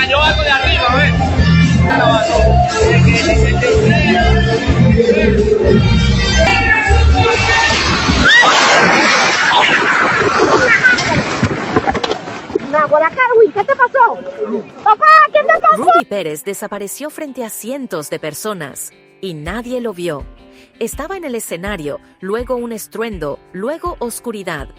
cayó algo de arriba, a ver. ¿Qué te pasó? Papá, ¿qué te pasó? Ruby Pérez desapareció frente a cientos de personas y nadie lo vio. Estaba en el escenario, luego un estruendo, luego oscuridad.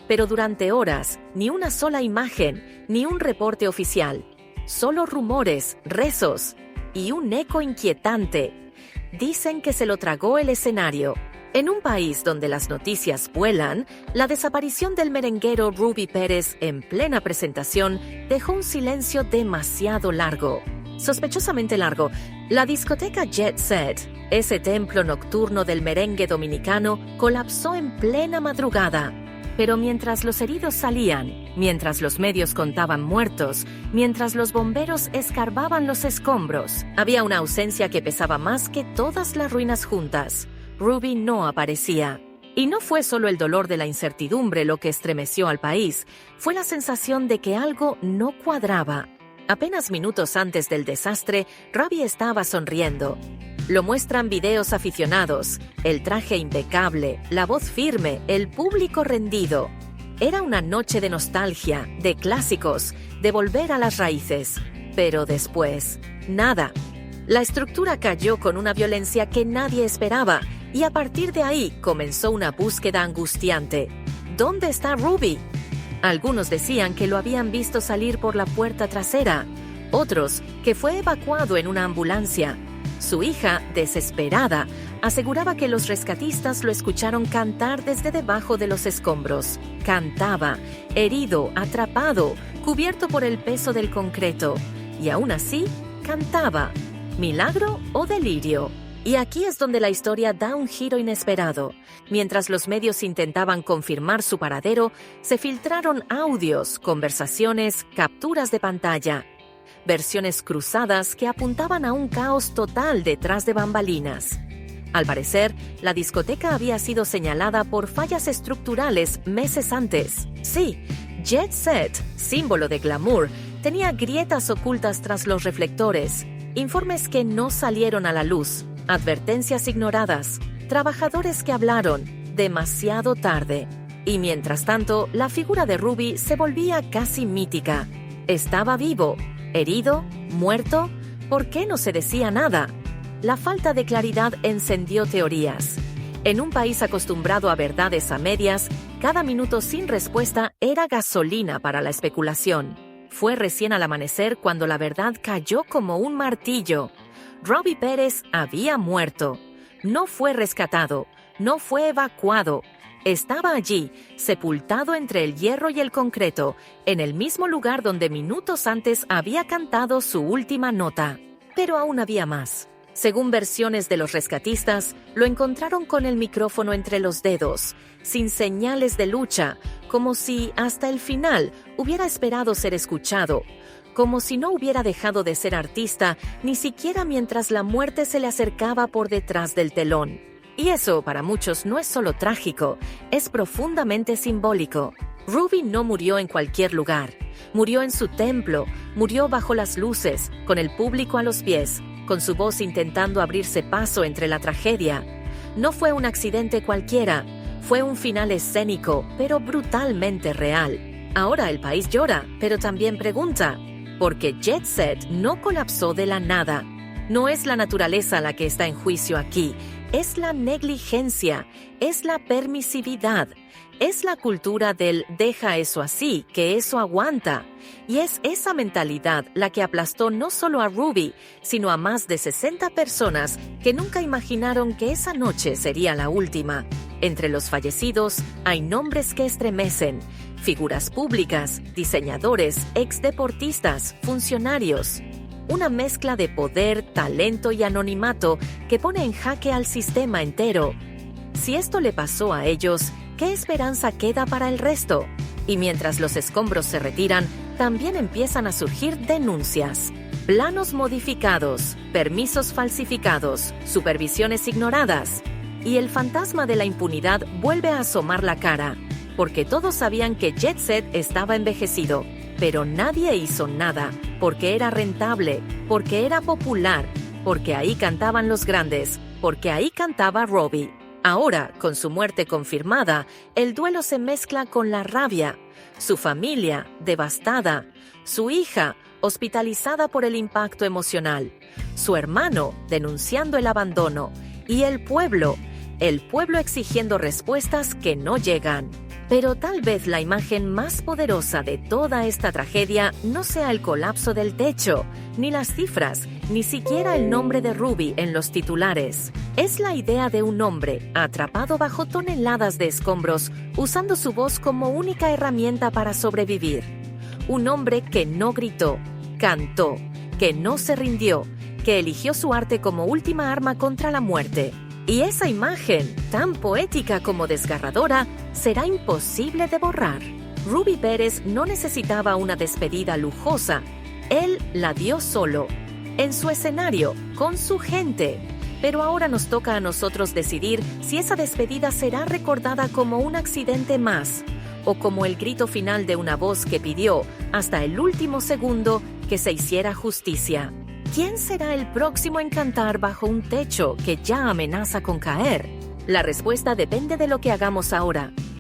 Pero durante horas, ni una sola imagen, ni un reporte oficial. Solo rumores, rezos y un eco inquietante. Dicen que se lo tragó el escenario. En un país donde las noticias vuelan, la desaparición del merenguero Ruby Pérez en plena presentación dejó un silencio demasiado largo. Sospechosamente largo, la discoteca Jet Set, ese templo nocturno del merengue dominicano, colapsó en plena madrugada. Pero mientras los heridos salían, mientras los medios contaban muertos, mientras los bomberos escarbaban los escombros, había una ausencia que pesaba más que todas las ruinas juntas. Ruby no aparecía. Y no fue solo el dolor de la incertidumbre lo que estremeció al país, fue la sensación de que algo no cuadraba. Apenas minutos antes del desastre, Ruby estaba sonriendo. Lo muestran videos aficionados, el traje impecable, la voz firme, el público rendido. Era una noche de nostalgia, de clásicos, de volver a las raíces. Pero después, nada. La estructura cayó con una violencia que nadie esperaba, y a partir de ahí comenzó una búsqueda angustiante. ¿Dónde está Ruby? Algunos decían que lo habían visto salir por la puerta trasera, otros que fue evacuado en una ambulancia. Su hija, desesperada, aseguraba que los rescatistas lo escucharon cantar desde debajo de los escombros. Cantaba, herido, atrapado, cubierto por el peso del concreto. Y aún así, cantaba. ¿Milagro o delirio? Y aquí es donde la historia da un giro inesperado. Mientras los medios intentaban confirmar su paradero, se filtraron audios, conversaciones, capturas de pantalla. Versiones cruzadas que apuntaban a un caos total detrás de bambalinas. Al parecer, la discoteca había sido señalada por fallas estructurales meses antes. Sí, Jet Set, símbolo de glamour, tenía grietas ocultas tras los reflectores, informes que no salieron a la luz, advertencias ignoradas, trabajadores que hablaron demasiado tarde. Y mientras tanto, la figura de Ruby se volvía casi mítica. Estaba vivo. ¿Herido? ¿Muerto? ¿Por qué no se decía nada? La falta de claridad encendió teorías. En un país acostumbrado a verdades a medias, cada minuto sin respuesta era gasolina para la especulación. Fue recién al amanecer cuando la verdad cayó como un martillo. Ruby Pérez había muerto. No fue rescatado, no fue evacuado. Estaba allí, sepultado entre el hierro y el concreto, en el mismo lugar donde minutos antes había cantado su última nota. Pero aún había más. Según versiones de los rescatistas, lo encontraron con el micrófono entre los dedos, sin señales de lucha, como si hasta el final hubiera esperado ser escuchado, como si no hubiera dejado de ser artista, ni siquiera mientras la muerte se le acercaba por detrás del telón. Y eso, para muchos, no es solo trágico, es profundamente simbólico. Ruby no murió en cualquier lugar. Murió en su templo, murió bajo las luces, con el público a los pies, con su voz intentando abrirse paso entre la tragedia. No fue un accidente cualquiera, fue un final escénico, pero brutalmente real. Ahora el país llora, pero también pregunta, porque Jet Set no colapsó de la nada. No es la naturaleza la que está en juicio aquí, es la negligencia, es la permisividad, es la cultura del deja eso así, que eso aguanta. Y es esa mentalidad la que aplastó no solo a Ruby, sino a más de 60 personas que nunca imaginaron que esa noche sería la última. Entre los fallecidos hay nombres que estremecen, figuras públicas, diseñadores, exdeportistas, funcionarios. Una mezcla de poder, talento y anonimato que pone en jaque al sistema entero. Si esto le pasó a ellos, ¿qué esperanza queda para el resto? Y mientras los escombros se retiran, también empiezan a surgir denuncias. Planos modificados, permisos falsificados, supervisiones ignoradas. Y el fantasma de la impunidad vuelve a asomar la cara. porque todos sabían que Jet Set estaba envejecido. Pero nadie hizo nada, porque era rentable, porque era popular, porque ahí cantaban los grandes, porque ahí cantaba Robbie. Ahora, con su muerte confirmada, el duelo se mezcla con la rabia. Su familia, devastada. Su hija, hospitalizada por el impacto emocional. Su hermano, denunciando el abandono. Y el pueblo exigiendo respuestas que no llegan. Pero tal vez la imagen más poderosa de toda esta tragedia no sea el colapso del techo, ni las cifras, ni siquiera el nombre de Ruby en los titulares. Es la idea de un hombre atrapado bajo toneladas de escombros, usando su voz como única herramienta para sobrevivir. Un hombre que no gritó, cantó, que no se rindió, que eligió su arte como última arma contra la muerte. Y esa imagen, tan poética como desgarradora, será imposible de borrar. Ruby Pérez no necesitaba una despedida lujosa. Él la dio solo, en su escenario, con su gente. Pero ahora nos toca a nosotros decidir si esa despedida será recordada como un accidente más, o como el grito final de una voz que pidió, hasta el último segundo, que se hiciera justicia. ¿Quién será el próximo en cantar bajo un techo que ya amenaza con caer? La respuesta depende de lo que hagamos ahora.